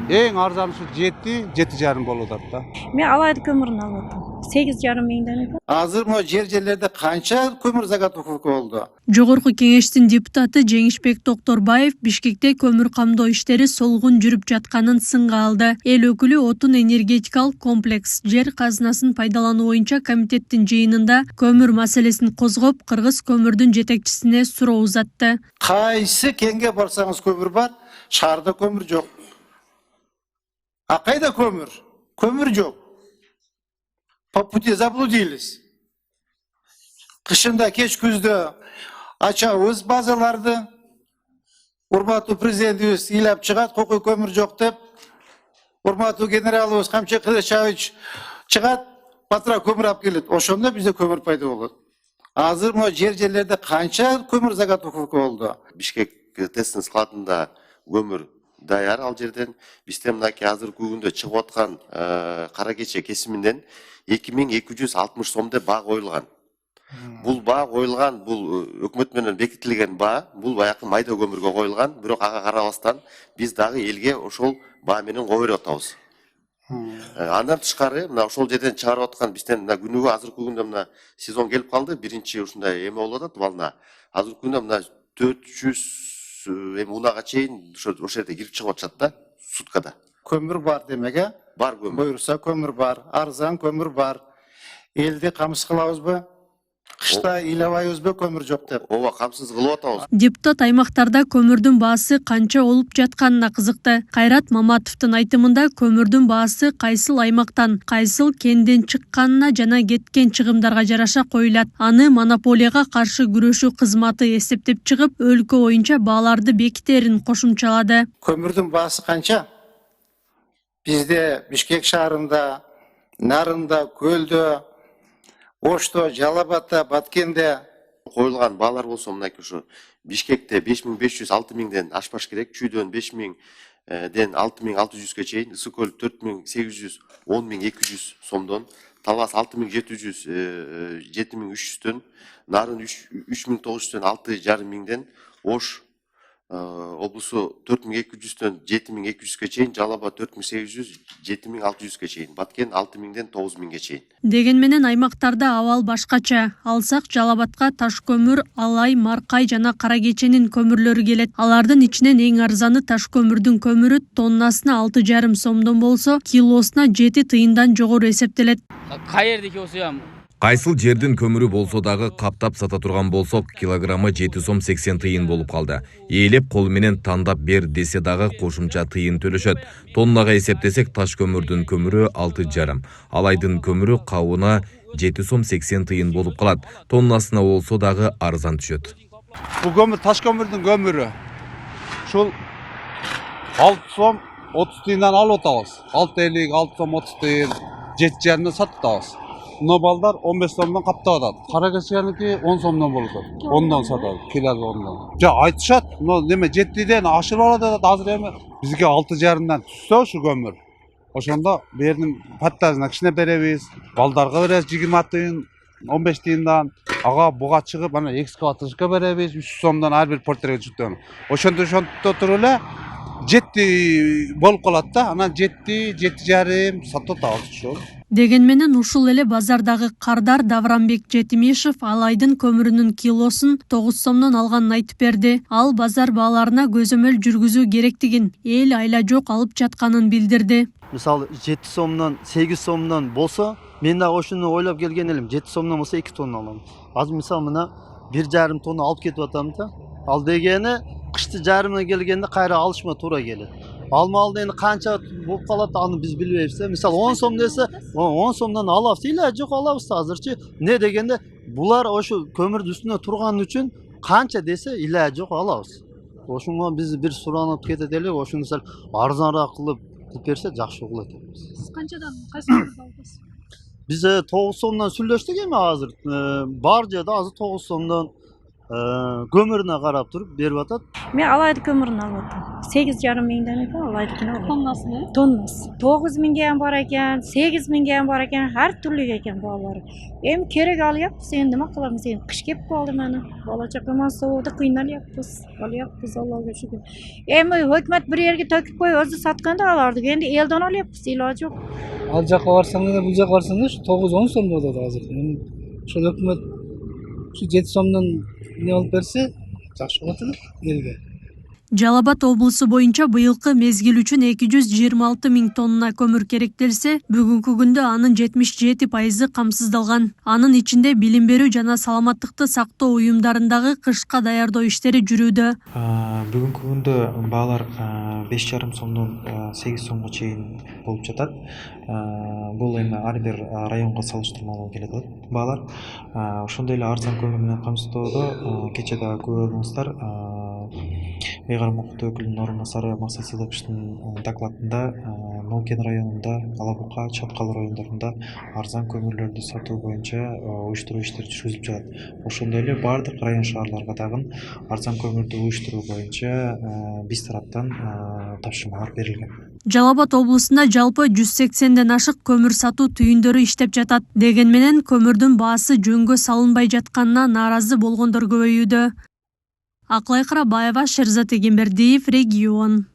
Эң арзаны ушу 7,5 болуп атат да. Мен алайды көмірін алып отырмын. 8,5 миңден экен. Азыр могу жерлерде канча көмүр заготовка болду? Жогорку кеңештин депутаты Жеңишбек Токторбаев Бишкекте көмүр камдоо иштери солгун жүрүп жатканын сынга алды. Эл өкүлү отун энергетикалык комплекс жер казынасын пайдалануу боюнча комитеттин жыйынында көмүр маселесин козгоп, кыргыз көмүрдүн жетекчисине суроо узатты. Кайсы кеңге барсаңыз көмүр бар, шаарда көмүр жок. А кайда көмүр? Көмүр жок. По пути заблудились. Кышында кеч күздө ачабыз базаларды. Урматтуу президентибиз ыйлап чыгат, кокой көмүр жок деп. Урматтуу генералыбыз Камчы Кылычбаевич чыгат, батыра көмүр алып келет. Ошондо бизде көмүр пайда болот. Азыр могу жерлерде канча көмүр заготовка болду? Бишкек ТЭСтин складында көмүр даяр ал жерден. Бизде мынакей азыркы күндө чыгып аткан Кара Кече кесиминен 2260 сомдо баа коюлган. Бул баа коюлган, бул өкмөт менен бекитилген баа, бул баягы майда көмүргө коюлган, бирок ага карабастан биз дагы элге ошол баа менен кое берип атабыз. Андан тышкары мына ошол жерден чыгарып аткан бизден мына күнүгө азыркы күндө мына сезон келип калды, биринчи ушундай эме болуп атат волна. Азыркы күндө мына 400 эми унага чейин ошол жерде кирип чыгып атышат да суткада. Көмүр бар демек, э? Бар көмүр. Буйруса көмүр бар, арзан көмүр бар. Элди камсыз кылабызбы? Кышта ыйлабайбызбы көмүр жок деп? Ооба, камсыз кылып атабыз. Депутат аймактарда көмүрдүн баасы канча болуп жатканына кызыкты. Кайрат Маматовдун айтымында көмүрдүн баасы кайсыл аймактан, кайсыл кенден чыкканына жана кеткен чыгымдарга жараша коюлат. Аны монополияга каршы күрөшүү кызматы эсептеп чыгып, өлкө боюнча бааларды бекитерин кошумчалады. Көмүрдүн баасы канча? Бизде Бишкек шаарында, Нарында, Көлдө, Ошто, Жалал-Абадта, Баткенде Коюлган баалар болсо мынакей ушу Бишкекте 5500 6000ден ашпаш керек, Чүйдөн 5000ден 6600ге чейин, Ысык көл 4800 10200 сомдон, Талас 6700 7300дөн, Нарын 3900дөн 6500ден, Ош облусу 4200дөн 7200ге чейин, Жалал-Абад 4800 7600ге чейин, Баткен 6000ден 9000ге чейин. Деген менен аймактарда абал башкача. Алсак Жалал-Абадка таш көмүр, Алай, Маркай жана Кара Кеченин көмүрлөрү келет. Алардын ичинен эң арзаны таш көмүрдүн көмүрү тоннасына 6,5 сомдон болсо, килосуна 7 тыйындан жогору эсептелет. Каердики осуям? Кайсыл жердин көмүрү болсо дагы каптап сата турган болсок, килограммы 7 сом 80 тыйын болуп калды. Ээлеп кол менен тандап бер десе дагы кошумча тыйын төлөшөт. Тоннага эсептесек, таш көмүрдүн көмүрү 6,5, Алайдын көмүрү кабына 7 сом 80 тыйын болуп калат. Тоннасына болсо дагы арзан түшөт. Бул көмүр таш көмүрдүн көмүрү. Ушул 6 сом 30 тыйындан алып атабыз. 6,50, 6 сом 30 тыйын, 7,5 сатып атабыз. Мына балдар 15 сомдон каптап атат. Кара Кеченики 10 сомдон болуп атат. 10дон сатат, килого 10дон. Жа айтышат, мына неме 7ден ашырып алат азыр эми. Бизге 6,5дан түшсө ушу көмүр. Ошондо бердин паттазына кичине беребиз. Балдарга беребиз 20 тыйын, 15 тыйындан. Ага буга чыгып, ана экскаваторга беребиз 300 сомдон ар бир портерге жүктөн. Ошондо туруп эле 7 болуп калат да, анан 7,5 сатып атабыз ошол. Деген менен ушул эле базардагы кардар Давранбек Жетимишев Алайдын көмүрүнүн килосун 9 сомдон алганын айтып берди. Ал базар бааларына көзөмөл жүргүзүү керектигин, эл айла жок алып жатканын билдирди. Мисалы 7 сомдон 8 сомдон болсо, мен да ошону ойлоп келген элем. 7 сомдон болсо 2 тонна алам. Азыр мисалы мына 1,5 тонна алып кетип атам да. Ал дегени кышты жарымына келгенде кайра алышма туура келет. Алмалды эми канча болуп калат, аны биз билбейбиз. Мисалы 10 сом десе, 10 сомдон алабыз. Ила жок алабыз азырчы. Не дегенде булар ошо көмүрдүн үстүнө турган үчүн канча десе ила жок алабыз. Ошондо биз бир суранып кетет элек, ошону сал арзаныраак кылып берсе жакшы болот деп. Сиз канчадан кайсы көмүрдү алдыңыз? Биз 9 сомдон сүйлөштүк эми азыр. Бар жерде азыр 9 сомдон көміріне қарап тұрып беріп атат. Мен алайды көмірін алып отырмын. 8,5 мыңдан екен алайдыкін алып. Тоннасы не? Тоннасы. 9 мыңға бар екен, 8 мыңға бар екен, әр түрлі екен балалары. Эми керек алыппыз, енді нема кыламыз, енді кыш кеп калды мына. Бала чакаман соууда кыйналыппыз, алыппыз Аллага шүгүр. Эми өкмөт бир жерге төкүп коюп өзү сатканда аларды, енді элден алыппыз, илажы жок. Ал жаққа барсаңыз да бұл жаққа барсаңыз 9-10 сом болады қазір. Ошол өкмөт 7 сомдон не алып берсе жакшы болот эле элге. Жалал Абад облусу боюнча быйылкы мезгил үчүн 226 миң тонна көмүр керектелсе, бүгүнкү күндө анын 77% камсыздалган. Анын ичинде билим берүү жана саламаттыкты сактоо уюмдарындагы кышка даярдоо иштери жүрүүдө. Бүгүнкү күндө баалар 5,5 сомдон 8 сомго чейин болуп жатат. Бул эми ар бир районго салыштырмалуу келет баалар. Ошондой эле арзан көмүр менен камсыздоодо кечээ дагы көрүп алдыңыздар. Ыйгарым укуктуу өкүлүнүн орун басары Максат Сыдыковичтин докладында Нолкен районунда, Ала Бука, Чапкал райондорунда арзан көмүрлөрдү сатуу боюнча уюштуруу иштери жүргүзүлүп жатат. Ошондой эле бардык район шаарларга дагы арзан көмүрдү уюштуруу боюнча биз тараптан тапшырмалар берилген. Жалал Абад облусунда жалпы 180ден ашык көмүр сатуу түйүндөрү иштеп жатат. Деген менен көмүрдүн баасы жөнгө салынбай жатканына нааразы болгондор көбөйүүдө. Аклай Карабаева, Шерзат Эгембердиев, Регион.